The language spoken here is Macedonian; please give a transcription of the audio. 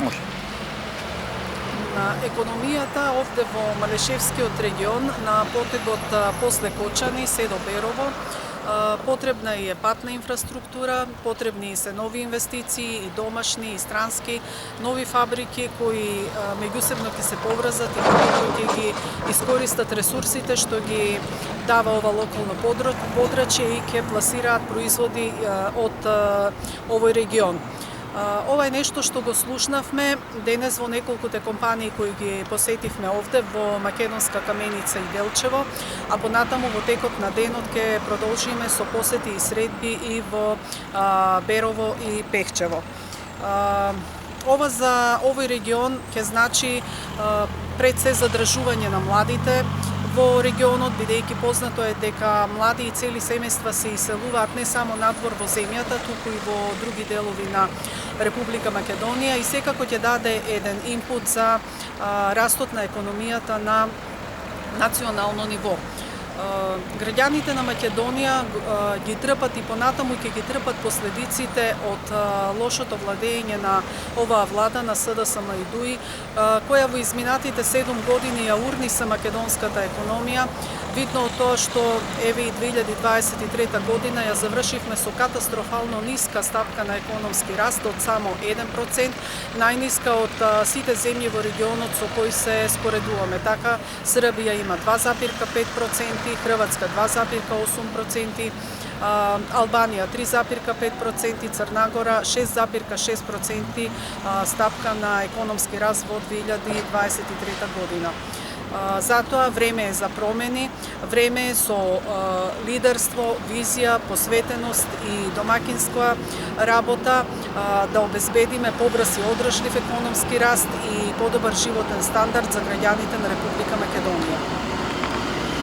Може. На економијата овде во Малешевскиот регион на потегот после Кочани се до Берово потребна е патна инфраструктура, потребни се нови инвестиции и домашни и странски, нови фабрики кои меѓусебно ќе се поврзат и кои ќе ги искористат ресурсите што ги дава ова локално подрачје и ќе пласираат производи од овој регион. Ова е нешто што го слушнавме денес во неколкуте компании кои ги посетивме овде во Македонска Каменица и Делчево, а понатаму во текот на денот ќе продолжиме со посети и средби и во Берово и Пехчево. Ова за овој регион ќе значи пред се задржување на младите во регионот, бидејќи познато е дека млади и цели семејства се иселуваат не само надвор во земјата, туку и во други делови на Република Македонија и секако ќе даде еден инпут за растот на економијата на национално ниво. Граѓаните на Македонија ги трпат и понатаму ќе ги трпат последиците од лошото владење на оваа влада на СДСМ и ДУИ, која во изминатите 7 години ја урниса македонската економија. Видно од тоа што еве и 2023 година ја завршивме со катастрофално ниска стапка на економски раст од само 1%, најниска од сите земји во регионот со кои се споредуваме. Така Србија има 2,5%, Хрватска 2,8%, Албанија 3,5%, Црна Гора 6,6% стапка на економски раст во 2023 година. Затоа време е за промени, време е со лидерство, визија, посветеност и домакинска работа да обезбедиме побрз и одржлив економски раст и подобар животен стандард за граѓаните на Република Македонија.